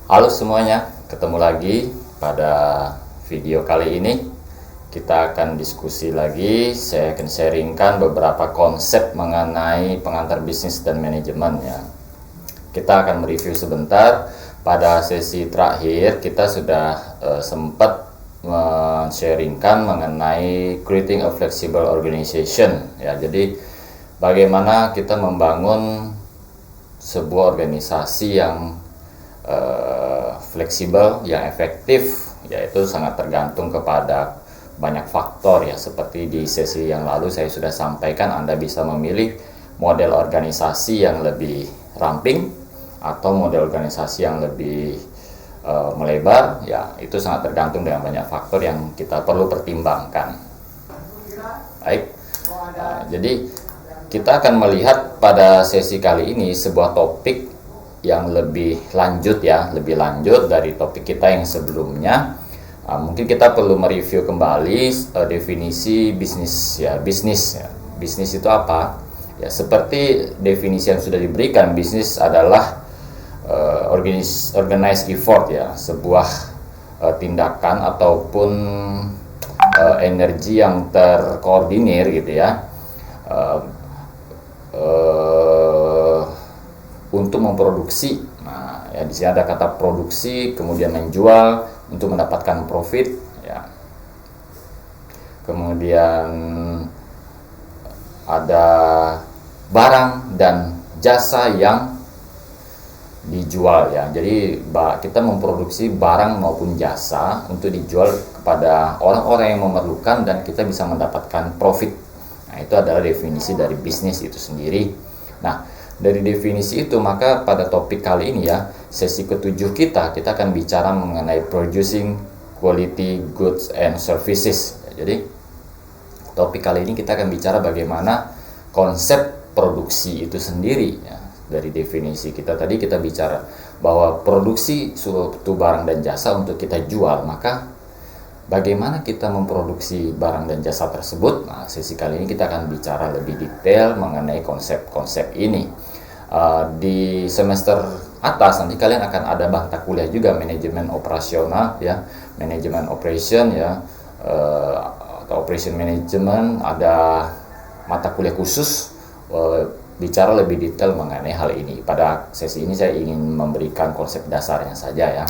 Halo semuanya, ketemu lagi pada video kali ini. Kita akan diskusi lagi. Saya akan sharingkan beberapa konsep mengenai pengantar bisnis dan manajemen ya. Kita akan mereview sebentar. Pada sesi terakhir kita sudah sempat men-sharingkan mengenai creating a flexible organization ya. Jadi bagaimana kita membangun sebuah organisasi yang fleksibel, yang efektif, yaitu sangat tergantung kepada banyak faktor ya. Seperti di sesi yang lalu saya sudah sampaikan, Anda bisa memilih model organisasi yang lebih ramping atau model organisasi yang lebih melebar ya. Itu sangat tergantung dengan banyak faktor yang kita perlu pertimbangkan. Baik, jadi kita akan melihat pada sesi kali ini sebuah topik yang lebih lanjut ya, lebih lanjut dari topik kita yang sebelumnya. Mungkin kita perlu mereview kembali definisi bisnis ya. Bisnis itu apa? Ya, seperti definisi yang sudah diberikan, bisnis adalah organized effort ya, sebuah tindakan ataupun energi yang terkoordinir gitu ya, untuk memproduksi. Nah, ya di sini ada kata produksi, kemudian menjual untuk mendapatkan profit ya. Kemudian ada barang dan jasa yang dijual ya. Jadi kita memproduksi barang maupun jasa untuk dijual kepada orang-orang yang memerlukan dan kita bisa mendapatkan profit. Nah, itu adalah definisi dari bisnis itu sendiri. Nah, dari definisi itu maka pada topik kali ini ya, sesi ketujuh kita akan bicara mengenai producing quality goods and services. Jadi topik kali ini kita akan bicara bagaimana konsep produksi itu sendiri ya. Dari definisi kita tadi kita bicara bahwa produksi suatu barang dan jasa untuk kita jual, maka bagaimana kita memproduksi barang dan jasa tersebut. Nah, sesi kali ini kita akan bicara lebih detail mengenai konsep-konsep ini. Di semester atas nanti kalian akan ada mata kuliah juga, manajemen operasional ya, manajemen operation ya, atau operation management. Ada mata kuliah khusus bicara lebih detail mengenai hal ini. Pada sesi ini saya ingin memberikan konsep dasarnya saja ya.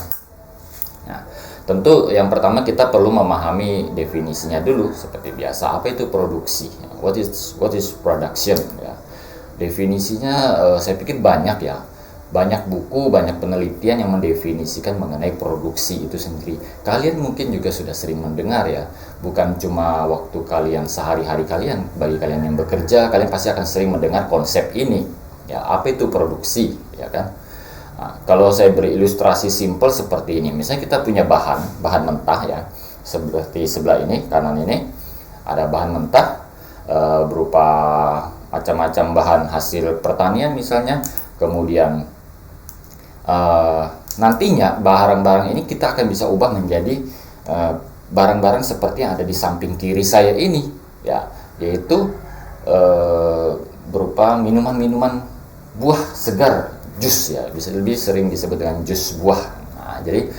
Nah, tentu yang pertama kita perlu memahami definisinya dulu seperti biasa. Apa itu produksi? What is production ya? Definisinya saya pikir banyak ya. Banyak buku, banyak penelitian yang mendefinisikan mengenai produksi itu sendiri. Kalian mungkin juga sudah sering mendengar ya. Bukan cuma waktu kalian sehari-hari kalian, bagi kalian yang bekerja, kalian pasti akan sering mendengar konsep ini. Ya, apa itu produksi, ya kan? Nah, kalau saya beri ilustrasi simpel seperti ini, misalnya kita punya bahan mentah ya, seperti sebelah ini, kanan ini, ada bahan mentah berupa macam-macam bahan hasil pertanian misalnya, kemudian nantinya barang-barang ini kita akan bisa ubah menjadi barang-barang seperti yang ada di samping kiri saya ini ya, yaitu berupa minuman-minuman buah segar, jus ya, bisa lebih sering disebut dengan jus buah. Nah, jadi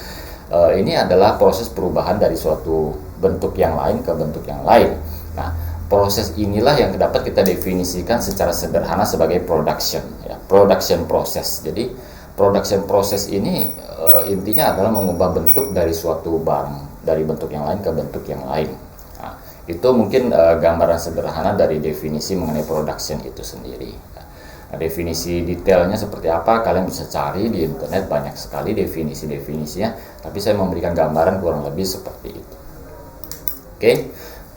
ini adalah proses perubahan dari suatu bentuk yang lain ke bentuk yang lain. Nah, proses inilah yang dapat kita definisikan secara sederhana sebagai production ya, production process. Jadi production process ini intinya adalah mengubah bentuk dari suatu barang dari bentuk yang lain ke bentuk yang lain. Nah, itu mungkin gambaran sederhana dari definisi mengenai production itu sendiri. Nah, definisi detailnya seperti apa kalian bisa cari di internet, banyak sekali definisi-definisinya, tapi saya memberikan gambaran kurang lebih seperti itu. Oke.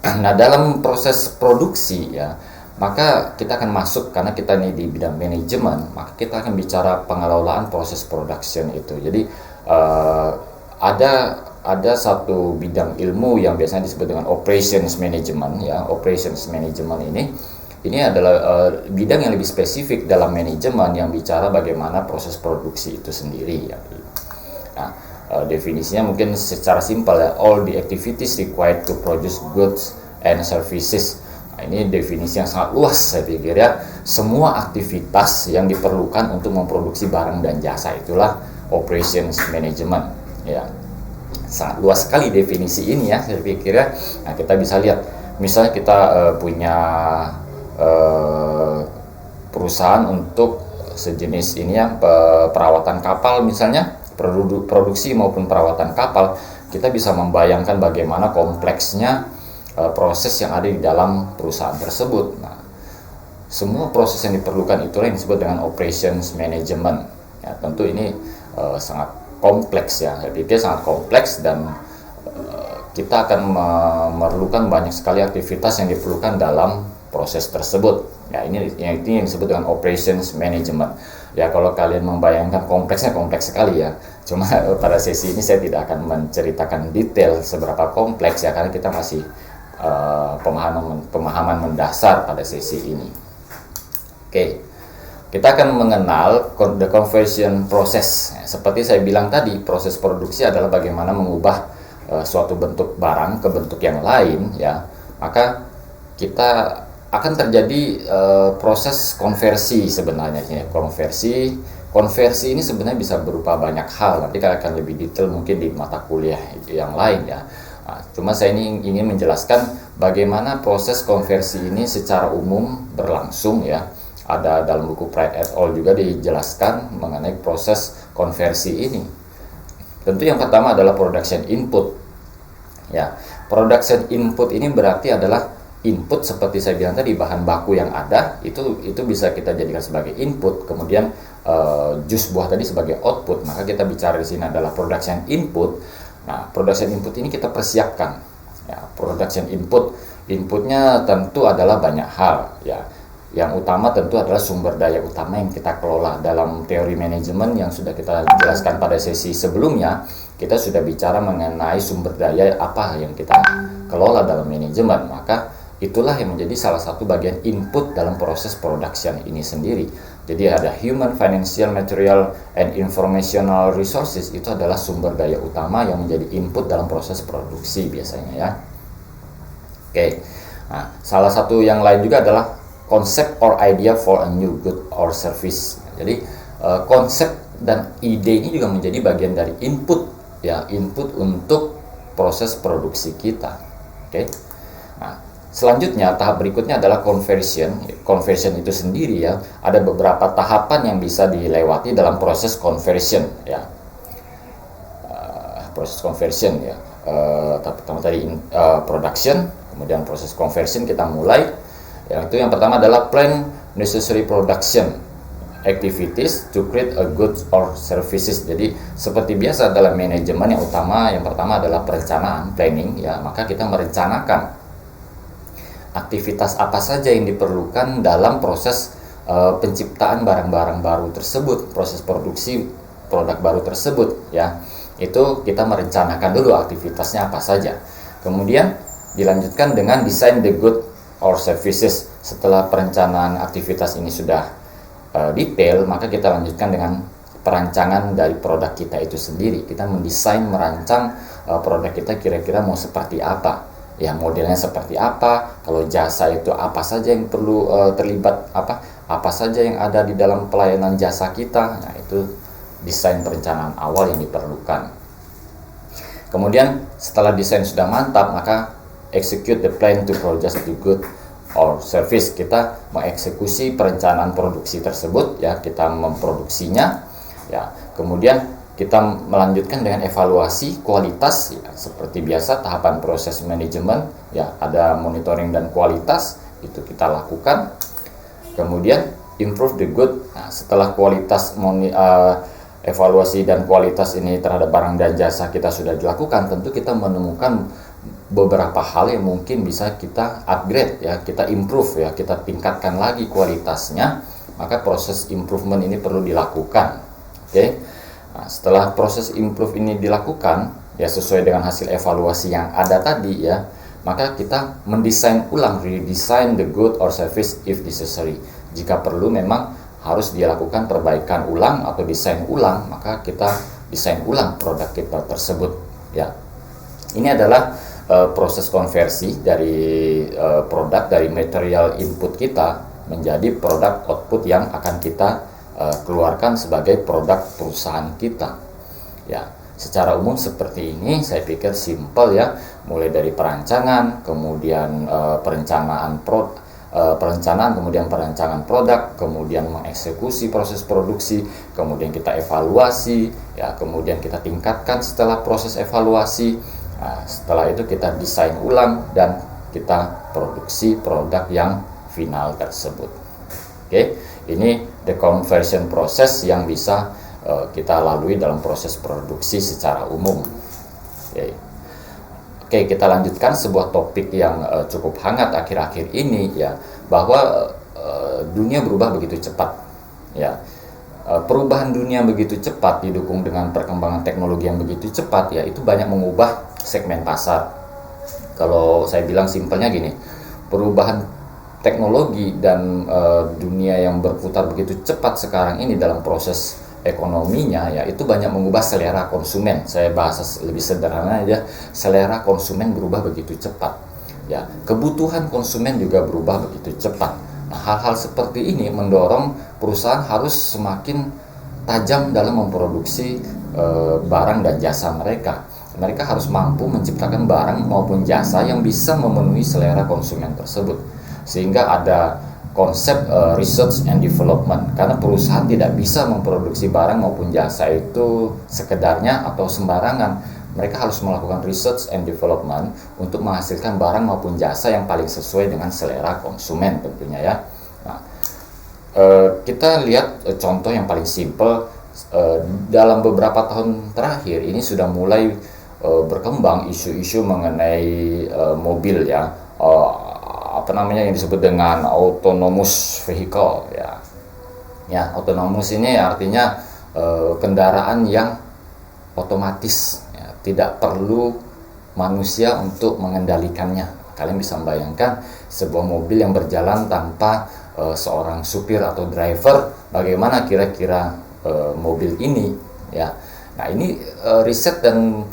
Nah, dalam proses produksi ya, maka kita akan masuk, karena kita ini di bidang manajemen, maka kita akan bicara pengelolaan proses production itu. Jadi ada satu bidang ilmu yang biasanya disebut dengan operations management ya. Operations management ini adalah bidang yang lebih spesifik dalam manajemen yang bicara bagaimana proses produksi itu sendiri ya. Nah, definisinya mungkin secara simpel ya, all the activities required to produce goods and services. Nah, ini definisi yang sangat luas saya pikir ya. semua aktivitas yang diperlukan untuk memproduksi barang dan jasa. Itulah operations management, ya. Sangat luas sekali definisi ini, ya, saya pikir, ya. Nah, kita bisa lihat misalnya kita punya perusahaan untuk sejenis ini, ya, perawatan kapal misalnya, produksi maupun perawatan kapal. Kita bisa membayangkan bagaimana kompleksnya proses yang ada di dalam perusahaan tersebut. Nah, semua proses yang diperlukan itulah yang disebut dengan operations management. Ya, tentu ini sangat kompleks, ya. Saya pikir sangat kompleks, dan kita akan memerlukan banyak sekali aktivitas yang diperlukan dalam proses tersebut. Ya, ini yang disebut dengan operations management. Ya, kalau kalian membayangkan kompleksnya, kompleks sekali, ya. Cuma pada sesi ini saya tidak akan menceritakan detail seberapa kompleks, ya, karena kita masih pemahaman mendasar pada sesi ini. Oke, kita akan mengenal the conversion process. Seperti saya bilang tadi, proses produksi adalah bagaimana mengubah suatu bentuk barang ke bentuk yang lain, ya. Maka kita akan terjadi proses konversi sebenarnya, ya. Konversi ini sebenarnya bisa berupa banyak hal. Nanti kita akan lebih detail mungkin di mata kuliah yang lain, ya. Nah, cuma saya ini ingin menjelaskan bagaimana proses konversi ini secara umum berlangsung, ya. Ada dalam buku Pratt et al. Juga dijelaskan mengenai proses konversi ini. Tentu yang pertama adalah production input, ya. Production input ini berarti adalah input, seperti saya bilang tadi, bahan baku yang ada itu bisa kita jadikan sebagai input. Kemudian jus buah tadi sebagai output. Maka kita bicara di sini adalah production input. Nah, production input ini kita persiapkan, ya. Production inputnya tentu adalah banyak hal, ya. Yang utama tentu adalah sumber daya utama yang kita kelola. Dalam teori manajemen yang sudah kita jelaskan pada sesi sebelumnya, kita sudah bicara mengenai sumber daya apa yang kita kelola dalam manajemen. Maka itulah yang menjadi salah satu bagian input dalam proses production ini sendiri. Jadi ada human, financial, material, and informational resources. Itu adalah sumber daya utama yang menjadi input dalam proses produksi biasanya, ya. Oke. Nah, salah satu yang lain juga adalah konsep or idea for a new good or service. Jadi konsep dan ide ini juga menjadi bagian dari input, ya, input untuk proses produksi kita. Oke. Nah, selanjutnya tahap berikutnya adalah conversion. Conversion itu sendiri, ya, ada beberapa tahapan yang bisa dilewati dalam proses conversion, ya. Proses conversion, ya. Pertama tadi production, kemudian proses conversion kita mulai. Yang pertama adalah plan necessary production activities to create a goods or services. Jadi seperti biasa dalam manajemen, yang pertama adalah perencanaan, planning, ya. Maka kita merencanakan aktivitas apa saja yang diperlukan dalam proses penciptaan barang-barang baru tersebut, proses produksi produk baru tersebut, ya. Itu kita merencanakan dulu aktivitasnya apa saja. Kemudian dilanjutkan dengan design the good or services. Setelah perencanaan aktivitas ini sudah detail, maka kita lanjutkan dengan perancangan dari produk kita itu sendiri. Kita mendesain, merancang produk kita kira-kira mau seperti apa, ya, modelnya seperti apa, kalau jasa itu apa saja yang perlu terlibat, apa saja yang ada di dalam pelayanan jasa kita. Nah, itu desain perencanaan awal yang diperlukan. Kemudian setelah desain sudah mantap, maka execute the plan to produce the good or service. Kita mengeksekusi perencanaan produksi tersebut, ya, kita memproduksinya, ya. Kemudian kita melanjutkan dengan evaluasi kualitas, ya, seperti biasa tahapan proses manajemen, ya, ada monitoring dan kualitas, itu kita lakukan. Kemudian improve the good. Nah, setelah kualitas evaluasi dan kualitas ini terhadap barang dan jasa kita sudah dilakukan, tentu kita menemukan beberapa hal yang mungkin bisa kita upgrade, ya, kita improve, ya, kita tingkatkan lagi kualitasnya. Maka proses improvement ini perlu dilakukan. Oke. Nah, setelah proses improve ini dilakukan, ya, sesuai dengan hasil evaluasi yang ada tadi, ya, maka kita mendesain ulang, redesign the good or service if necessary. Jika perlu memang harus dilakukan perbaikan ulang atau desain ulang, maka kita desain ulang produk kita tersebut, ya. Ini adalah proses konversi dari produk, dari material input kita menjadi produk output yang akan kita keluarkan sebagai produk perusahaan kita. Ya, secara umum seperti ini, saya pikir simple ya, mulai dari perancangan, kemudian perencanaan, kemudian perancangan produk, kemudian mengeksekusi proses produksi, kemudian kita evaluasi, ya, kemudian kita tingkatkan setelah proses evaluasi. Nah, setelah itu kita desain ulang dan kita produksi produk yang final tersebut. Oke, ini the conversion process yang bisa kita lalui dalam proses produksi secara umum. Oke, kita lanjutkan sebuah topik yang cukup hangat akhir-akhir ini ya, bahwa dunia berubah begitu cepat. Ya, perubahan dunia begitu cepat didukung dengan perkembangan teknologi yang begitu cepat ya, itu banyak mengubah segmen pasar. Kalau saya bilang simpelnya gini, perubahan teknologi dan dunia yang berputar begitu cepat sekarang ini dalam proses ekonominya ya, itu banyak mengubah selera konsumen. Saya bahas lebih sederhana aja, selera konsumen berubah begitu cepat ya, kebutuhan konsumen juga berubah begitu cepat. Nah, hal-hal seperti ini mendorong perusahaan harus semakin tajam dalam memproduksi barang dan jasa mereka. Mereka harus mampu menciptakan barang maupun jasa yang bisa memenuhi selera konsumen tersebut, sehingga ada konsep research and development, karena perusahaan tidak bisa memproduksi barang maupun jasa itu sekedarnya atau sembarangan. Mereka harus melakukan research and development untuk menghasilkan barang maupun jasa yang paling sesuai dengan selera konsumen tentunya ya. Nah, kita lihat contoh yang paling simple. Dalam beberapa tahun terakhir ini sudah mulai berkembang isu-isu mengenai mobil ya, yang disebut dengan autonomous vehicle ya. Ya, autonomous ini artinya kendaraan yang otomatis ya, tidak perlu manusia untuk mengendalikannya. Kalian bisa membayangkan sebuah mobil yang berjalan tanpa seorang supir atau driver, bagaimana kira-kira mobil ini ya. Nah, ini riset dan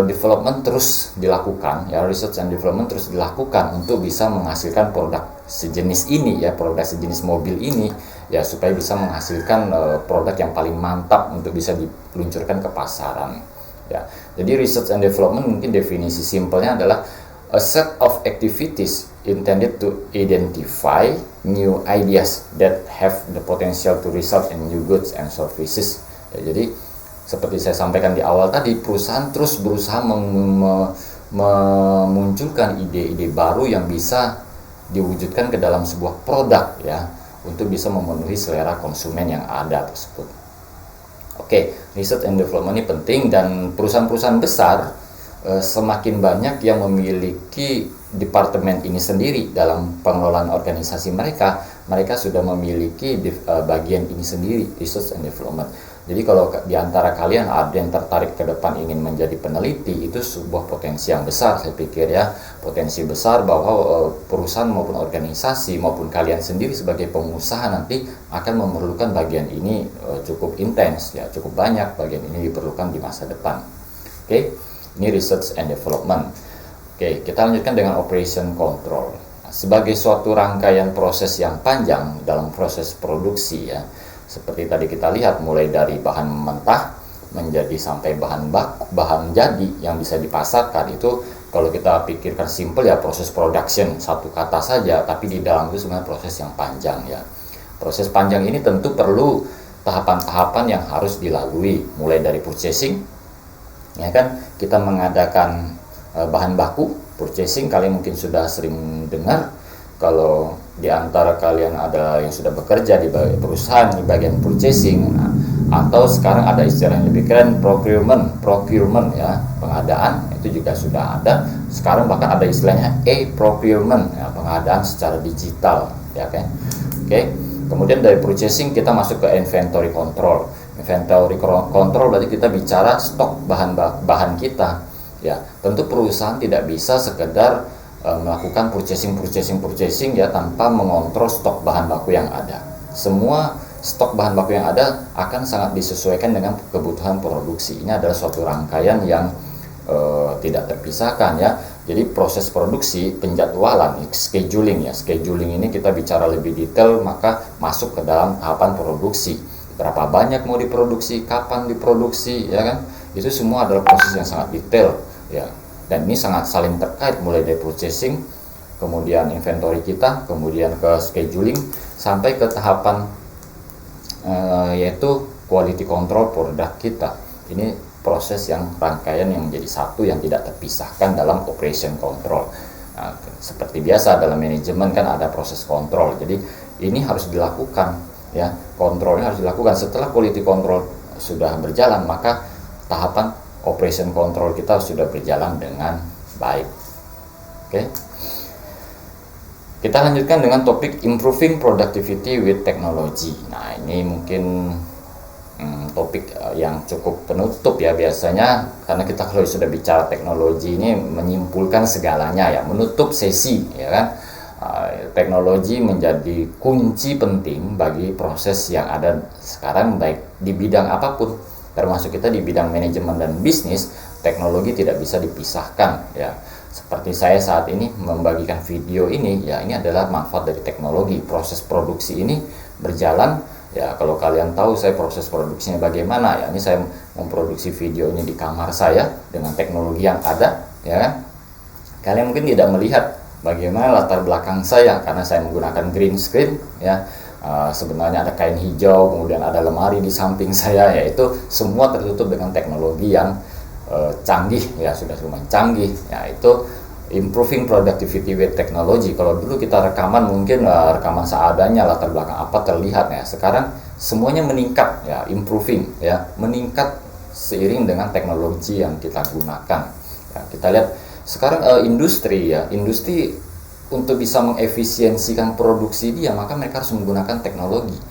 development terus dilakukan ya, research and development terus dilakukan untuk bisa menghasilkan produk sejenis ini ya, produk sejenis mobil ini ya, supaya bisa menghasilkan produk yang paling mantap untuk bisa diluncurkan ke pasaran ya. Jadi research and development mungkin definisi simpelnya adalah a set of activities intended to identify new ideas that have the potential to result in new goods and services ya. Jadi seperti saya sampaikan di awal tadi, perusahaan terus berusaha memunculkan ide-ide baru yang bisa diwujudkan ke dalam sebuah produk ya, untuk bisa memenuhi selera konsumen yang ada tersebut. Oke, research and development ini penting, dan perusahaan-perusahaan besar semakin banyak yang memiliki departemen ini sendiri dalam pengelolaan organisasi mereka. Mereka sudah memiliki bagian ini sendiri, research and development. Jadi kalau di antara kalian ada yang tertarik ke depan ingin menjadi peneliti, itu sebuah potensi yang besar saya pikir ya. Potensi besar bahwa perusahaan maupun organisasi maupun kalian sendiri sebagai pengusaha nanti akan memerlukan bagian ini cukup intens ya, cukup banyak bagian ini diperlukan di masa depan. Oke, ini research and development. Oke, kita lanjutkan dengan operation control. Nah, sebagai suatu rangkaian proses yang panjang dalam proses produksi ya, seperti tadi kita lihat, mulai dari bahan mentah menjadi sampai bahan jadi yang bisa dipasarkan. Itu kalau kita pikirkan simple ya, proses production, satu kata saja, tapi di dalam itu sebenarnya proses yang panjang ya. Proses panjang ini tentu perlu tahapan-tahapan yang harus dilalui, mulai dari purchasing ya kan, kita mengadakan bahan baku. Purchasing kalian mungkin sudah sering dengar. Kalau di antara kalian ada yang sudah bekerja di perusahaan di bagian purchasing, atau sekarang ada istilah yang lebih keren, procurement ya, pengadaan, itu juga sudah ada. Sekarang bahkan ada istilahnya e-procurement ya, pengadaan secara digital ya kan. Oke. Kemudian dari purchasing kita masuk ke inventory control. Inventory control berarti kita bicara stok bahan kita ya. Tentu perusahaan tidak bisa sekedar melakukan purchasing ya tanpa mengontrol stok bahan baku yang ada. Semua stok bahan baku yang ada akan sangat disesuaikan dengan kebutuhan produksi. Ini adalah suatu rangkaian yang tidak terpisahkan ya. Jadi proses produksi, penjadwalan, scheduling ya. Scheduling ini kita bicara lebih detail, maka masuk ke dalam tahapan produksi. Berapa banyak mau diproduksi, kapan diproduksi, ya kan? Itu semua adalah proses yang sangat detail ya. Dan ini sangat saling terkait, mulai dari purchasing, kemudian inventory kita, kemudian ke scheduling, sampai ke tahapan yaitu quality control produk kita. Ini proses yang rangkaian yang menjadi satu yang tidak terpisahkan dalam operation control. Nah, seperti biasa dalam manajemen kan ada proses kontrol. Jadi ini harus dilakukan ya, kontrolnya harus dilakukan. Setelah quality control sudah berjalan, maka tahapan operation control kita sudah berjalan dengan baik. Oke. Kita lanjutkan dengan topik improving productivity with technology. Nah, ini mungkin topik yang cukup penutup ya biasanya, karena kita kalau sudah bicara teknologi ini menyimpulkan segalanya ya, menutup sesi ya kan. Teknologi menjadi kunci penting bagi proses yang ada sekarang, baik di bidang apapun, termasuk kita di bidang manajemen dan bisnis. Teknologi tidak bisa dipisahkan ya. Seperti saya saat ini membagikan video ini ya, ini adalah manfaat dari teknologi. Proses produksi ini berjalan ya. Kalau kalian tahu saya proses produksinya bagaimana ya, ini saya memproduksi video ini di kamar saya dengan teknologi yang ada ya kan. Kalian mungkin tidak melihat bagaimana latar belakang saya karena saya menggunakan green screen ya. Sebenarnya ada kain hijau, kemudian ada lemari di samping saya, yaitu semua tertutup dengan teknologi yang canggih ya, sudah lumayan canggih ya. Itu improving productivity with technology. Kalau dulu kita rekaman mungkin rekaman seadanya, latar belakang apa terlihat ya. Sekarang semuanya meningkat ya, improving ya, meningkat seiring dengan teknologi yang kita gunakan ya. Kita lihat sekarang industri ya, industri untuk bisa mengefisiensikan produksi dia, maka mereka harus menggunakan teknologi.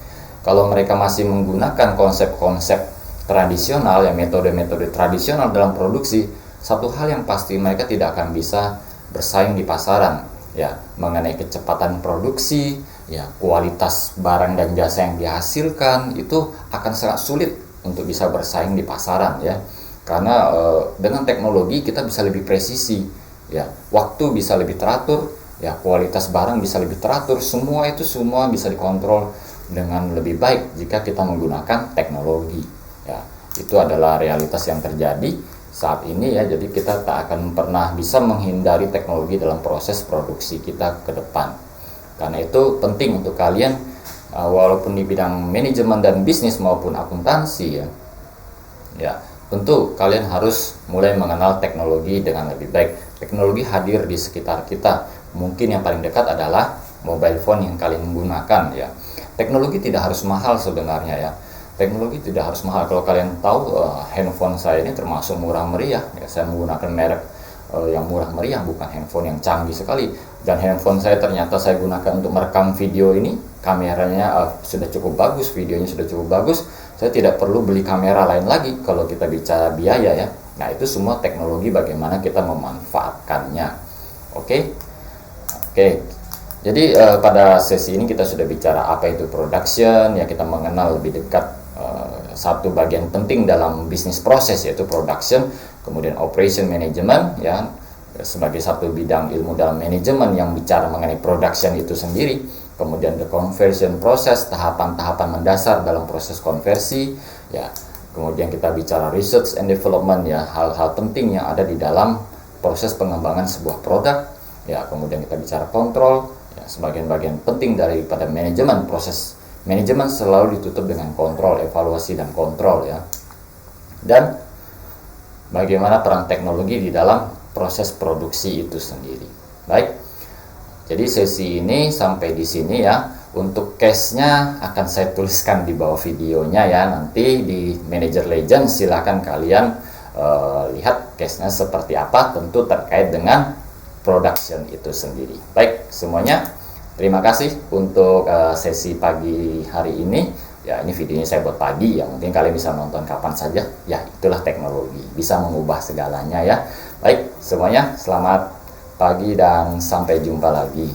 Kalau mereka masih menggunakan konsep-konsep tradisional ya, metode-metode tradisional dalam produksi, satu hal yang pasti mereka tidak akan bisa bersaing di pasaran ya, mengenai kecepatan produksi ya, kualitas barang dan jasa yang dihasilkan itu akan sangat sulit untuk bisa bersaing di pasaran ya. Karena dengan teknologi kita bisa lebih presisi ya, waktu bisa lebih teratur ya, kualitas barang bisa lebih teratur, semua bisa dikontrol dengan lebih baik jika kita menggunakan teknologi. Ya, itu adalah realitas yang terjadi saat ini ya. Jadi kita tak akan pernah bisa menghindari teknologi dalam proses produksi kita ke depan. Karena itu penting untuk kalian, walaupun di bidang manajemen dan bisnis maupun akuntansi ya. Ya, tentu kalian harus mulai mengenal teknologi dengan lebih baik. Teknologi hadir di sekitar kita. Mungkin yang paling dekat adalah mobile phone yang kalian gunakan ya. Teknologi tidak harus mahal sebenarnya ya. Teknologi tidak harus mahal. Kalau kalian tahu handphone saya ini termasuk murah meriah ya. Saya menggunakan merek yang murah meriah, bukan handphone yang canggih sekali. Dan handphone saya ternyata saya gunakan untuk merekam video ini, kameranya sudah cukup bagus, videonya sudah cukup bagus. Saya tidak perlu beli kamera lain lagi kalau kita bicara biaya ya. Nah, itu semua teknologi bagaimana kita memanfaatkannya. Oke. Jadi pada sesi ini kita sudah bicara apa itu production ya, kita mengenal lebih dekat satu bagian penting dalam bisnis proses, yaitu production, kemudian operation management ya, sebagai satu bidang ilmu dalam manajemen yang bicara mengenai production itu sendiri. Kemudian the conversion process, tahapan-tahapan mendasar dalam proses konversi ya. Kemudian kita bicara research and development ya, hal-hal penting yang ada di dalam proses pengembangan sebuah produk ya. Kemudian kita bicara kontrol ya, sebagian-bagian penting daripada manajemen. Proses manajemen selalu ditutup dengan kontrol, evaluasi dan kontrol ya. Dan bagaimana peran teknologi di dalam proses produksi itu sendiri. Baik. Jadi sesi ini sampai di sini ya. Untuk case-nya akan saya tuliskan di bawah videonya ya. Nanti di Manager Legend silakan kalian lihat case-nya seperti apa, tentu terkait dengan production itu sendiri. Baik, semuanya terima kasih untuk sesi pagi hari ini. Ya, ini videonya saya buat pagi ya, mungkin kalian bisa nonton kapan saja. Ya, itulah teknologi, bisa mengubah segalanya ya. Baik, semuanya selamat pagi dan sampai jumpa lagi.